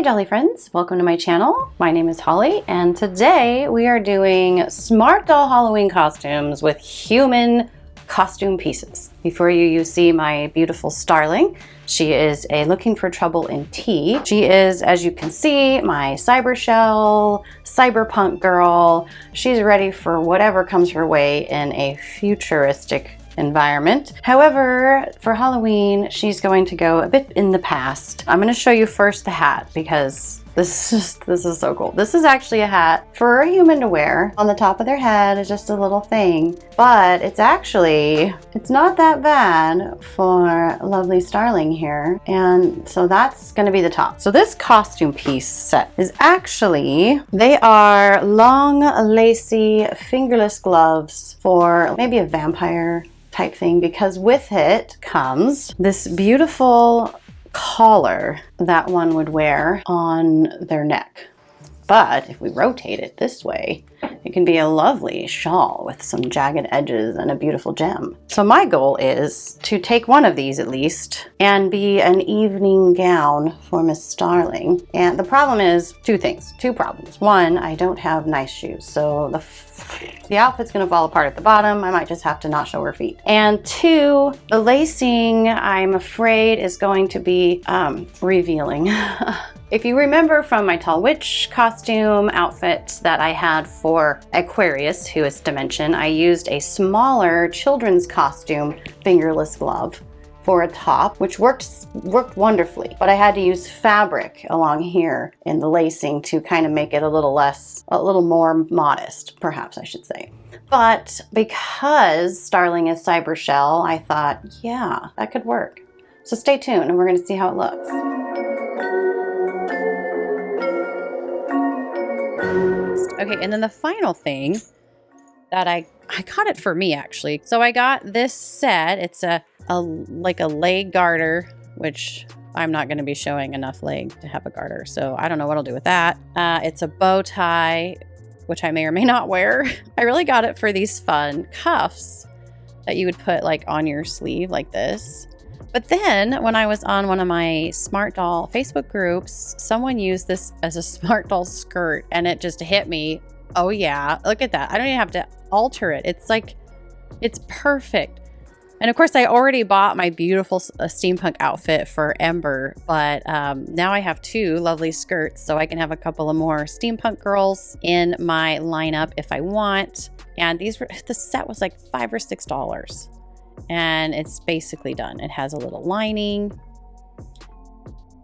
Dolly friends, welcome to my channel. My name is Holly and today we are doing Smart Doll Halloween costumes with human costume pieces. Before you see my beautiful Starling. She is a Looking for Trouble in Tea. She is, as you can see, my cyber shell, cyberpunk girl. She's ready for whatever comes her way in a futuristic environment. However, for Halloween, she's going to go a bit in the past. I'm going to show you first the hat because this is so cool. This is actually a hat for a human to wear. On the top of their head is just a little thing, but it's not that bad for lovely Starling here. And so that's going to be the top. So this costume piece set is actually, they are long, lacy, fingerless gloves for maybe a vampire type thing, because with it comes this beautiful collar that one would wear on their neck. But if we rotate it this way, it can be a lovely shawl with some jagged edges and a beautiful gem. So my goal is to take one of these at least and be an evening gown for Miss Starling. And the problem is two problems. One, I don't have nice shoes, so the outfit's gonna fall apart at the bottom. I might just have to not show her feet. And two, the lacing, I'm afraid, is going to be revealing. If you remember from my Tall Witch costume outfit that I had for Aquarius, who is Dimension, I used a smaller children's costume fingerless glove for a top, which worked wonderfully. But I had to use fabric along here in the lacing to kind of make it a little more modest, perhaps I should say. But because Starling is cyber shell, I thought, yeah, that could work. So stay tuned and we're gonna see how it looks. Okay, and then the final thing that I got it for me actually. So I got this set. It's like a leg garter, which I'm not going to be showing enough leg to have a garter. So I don't know what I'll do with that. It's a bow tie, which I may or may not wear. I really got it for these fun cuffs that you would put like on your sleeve like this. But then when I was on one of my Smart Doll Facebook groups, someone used this as a Smart Doll skirt and it just hit me. Oh yeah, look at that. I don't even have to alter it. It's perfect. And of course I already bought my beautiful steampunk outfit for Ember, but now I have two lovely skirts so I can have a couple of more steampunk girls in my lineup if I want. And the set was like $5 or $6. And it's basically done. It has a little lining.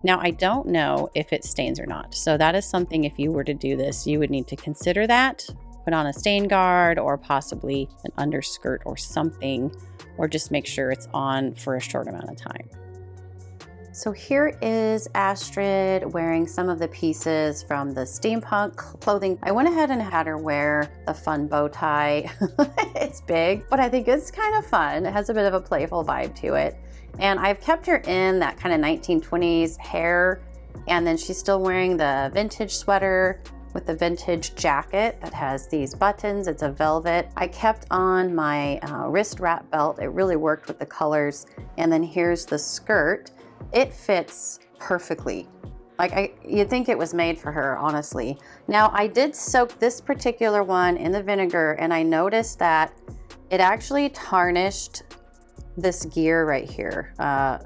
Now, I don't know if it stains or not. So that is something, if you were to do this, you would need to consider that. Put on a stain guard or possibly an underskirt or something, or just make sure it's on for a short amount of time. So here is Astrid wearing some of the pieces from the steampunk clothing. I went ahead and had her wear the fun bow tie. It's big, but I think it's kind of fun. It has a bit of a playful vibe to it. And I've kept her in that kind of 1920s hair. And then she's still wearing the vintage sweater with the vintage jacket that has these buttons. It's a velvet. I kept on my wrist wrap belt. It really worked with the colors. And then here's the skirt. It fits perfectly. You'd think it was made for her, honestly. Now, I did soak this particular one in the vinegar and I noticed that it actually tarnished this gear right here.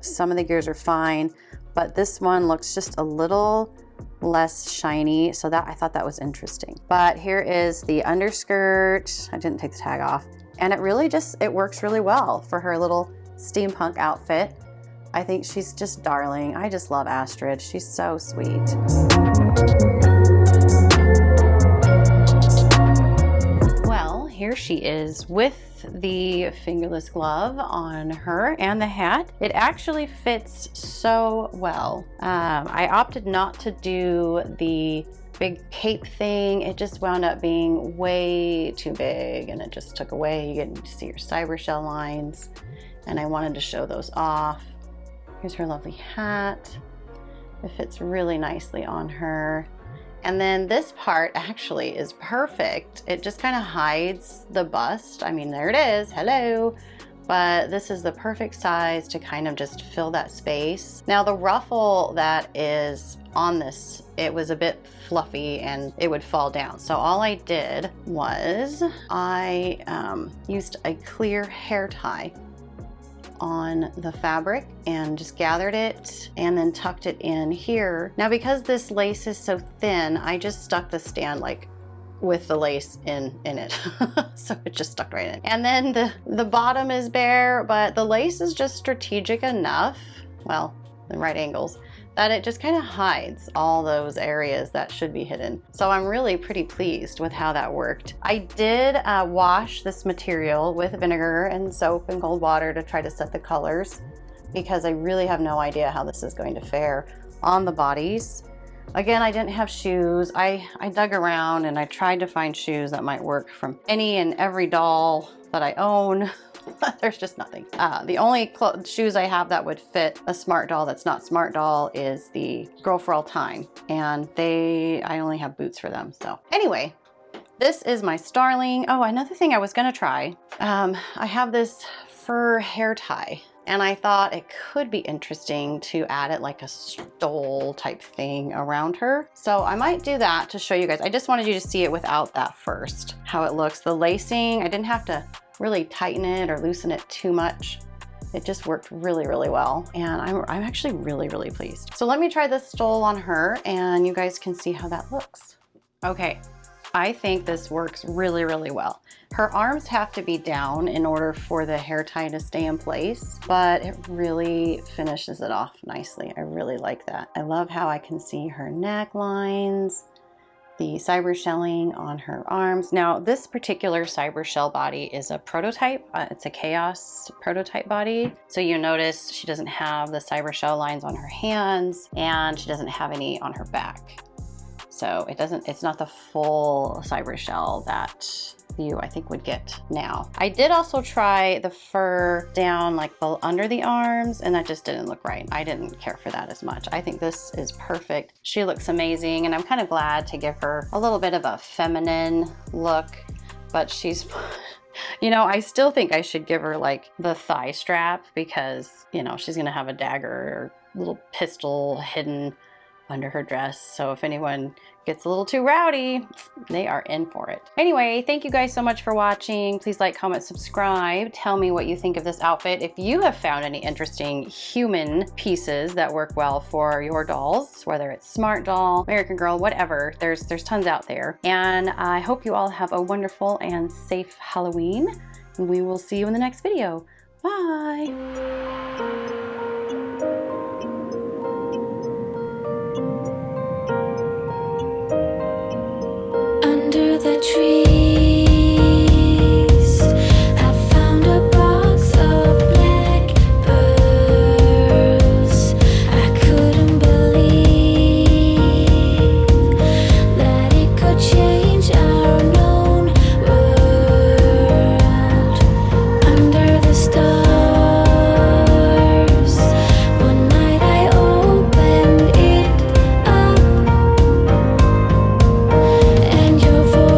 Some of the gears are fine, but this one looks just a little less shiny, so that I thought that was interesting. But here is the underskirt. I didn't take the tag off. And it works really well for her little steampunk outfit. I think she's just darling. I just love Astrid. She's so sweet. Well, here she is with the fingerless glove on her and the hat. It actually fits so well. I opted not to do the big cape thing. It just wound up being way too big and it just took away. You get to see your cyber shell lines and I wanted to show those off. Here's her lovely hat. It fits really nicely on her. And then this part actually is perfect. It just kind of hides the bust. I mean, there it is, hello. but this is the perfect size to kind of just fill that space. Now the ruffle that is on this, it was a bit fluffy and it would fall down. So all I did was I used a clear hair tie on the fabric and just gathered it and then tucked it in here. Now because this lace is so thin, I just stuck the stand like with the lace in it. So it just stuck right in. And then the bottom is bare, but the lace is just strategic enough, well, in right angles, that it just kind of hides all those areas that should be hidden. So I'm really pretty pleased with how that worked. I did wash this material with vinegar and soap and cold water to try to set the colors, because I really have no idea how this is going to fare on the bodies. Again, I didn't have shoes. I dug around and I tried to find shoes that might work from any and every doll that I own. There's just nothing. The only shoes I have that would fit a smart doll that's not smart doll is the Girl for All Time. And I only have boots for them. So anyway, this is my Starling. Oh, another thing I was gonna try. I have this fur hair tie. And I thought it could be interesting to add it like a stole type thing around her. So I might do that to show you guys. I just wanted you to see it without that first, how it looks. The lacing, I didn't have to really tighten it or loosen it too much. It just worked really, really well. And I'm actually really, really pleased. So let me try this stole on her and you guys can see how that looks. Okay, I think this works really, really well. Her arms have to be down in order for the hair tie to stay in place, but it really finishes it off nicely. I really like that. I love how I can see her necklines, the cyber shelling on her arms. Now, this particular cyber shell body is a prototype. It's a Chaos prototype body. So you notice she doesn't have the cyber shell lines on her hands and she doesn't have any on her back. So it's not the full cyber shell that you, I think, would get now. I did also try the fur down like under the arms and that just didn't look right. I didn't care for that as much. I think this is perfect. She looks amazing and I'm kind of glad to give her a little bit of a feminine look, but she's, you know, I still think I should give her like the thigh strap because, you know, she's gonna have a dagger or little pistol hidden under her dress. So if anyone gets a little too rowdy, they are in for it. Anyway, thank you guys so much for watching. Please like, comment, subscribe. Tell me what you think of this outfit. If you have found any interesting human pieces that work well for your dolls, whether it's Smart Doll, American Girl, whatever, there's tons out there. And I hope you all have a wonderful and safe Halloween. And we will see you in the next video. Bye. The trees, I found a box of black pearls. I couldn't believe that it could change our known world. Under the stars, one night I opened it up, and your voice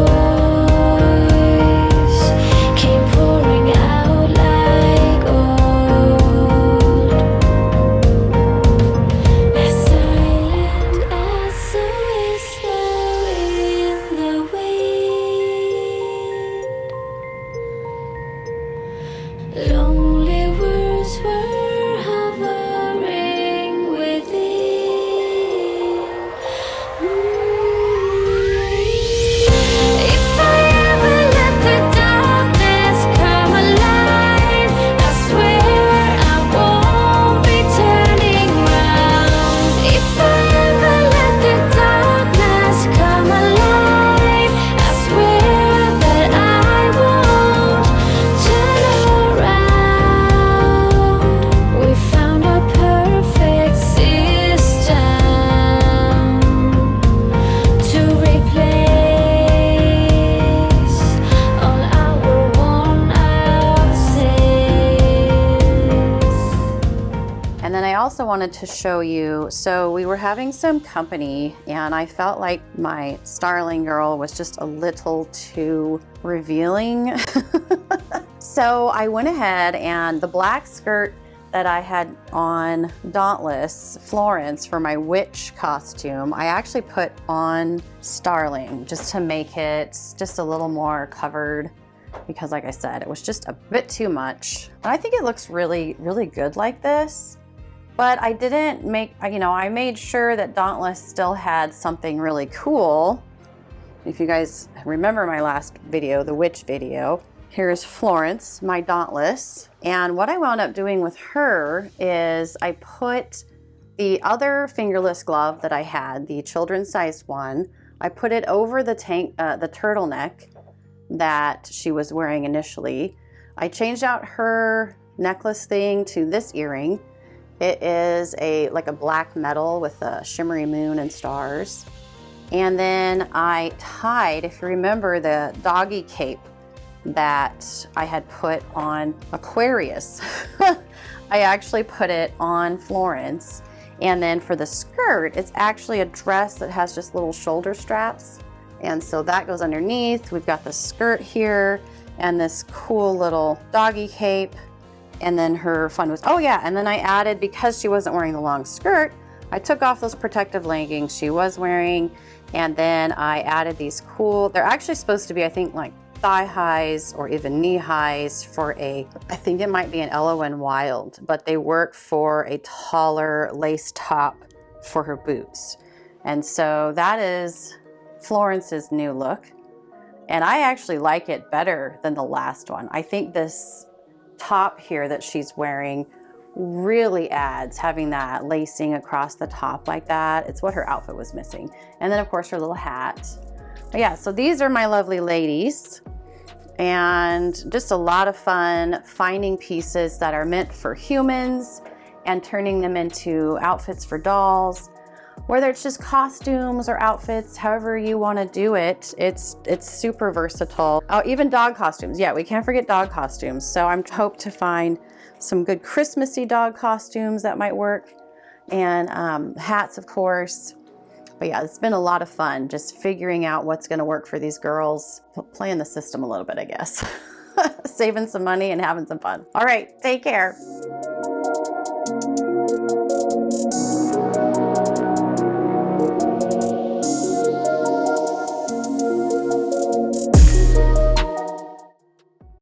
also wanted to show you, so we were having some company and I felt like my Starling girl was just a little too revealing. So I went ahead and the black skirt that I had on Dauntless Florence for my witch costume, I actually put on Starling just to make it just a little more covered, because like I said, it was just a bit too much. And I think it looks really, really good like this. But I didn't make, you know, I made sure that Dauntless still had something really cool. If you guys remember my last video, the witch video, here's Florence, my Dauntless. And what I wound up doing with her is I put the other fingerless glove that I had, the children's sized one, I put it over the turtleneck that she was wearing initially. I changed out her necklace thing to this earring. It is like a black metal with a shimmery moon and stars. And then I tied, if you remember, the doggy cape that I had put on Aquarius. I actually put it on Florence. And then for the skirt, it's actually a dress that has just little shoulder straps. And so that goes underneath. We've got the skirt here and this cool little doggy cape. And then her fun was, oh yeah, and then I added, because she wasn't wearing the long skirt, I took off those protective leggings she was wearing, and then I added these cool, they're actually supposed to be, I think, like thigh highs or even knee highs for I think it might be an LON Wild, but they work for a taller lace top for her boots. And so that is Florence's new look. And I actually like it better than the last one. I think this top here that she's wearing really adds, having that lacing across the top like that. It's what her outfit was missing. And then of course her little hat. But yeah, so these are my lovely ladies, and just a lot of fun finding pieces that are meant for humans and turning them into outfits for dolls, whether it's just costumes or outfits, however you want to do it. It's super versatile. Oh, even dog costumes. Yeah, we can't forget dog costumes. So I'm hope to find some good Christmassy dog costumes that might work, and hats, of course. But yeah, it's been a lot of fun just figuring out what's going to work for these girls, playing the system a little bit, I guess. Saving some money and having some fun. All right, take care.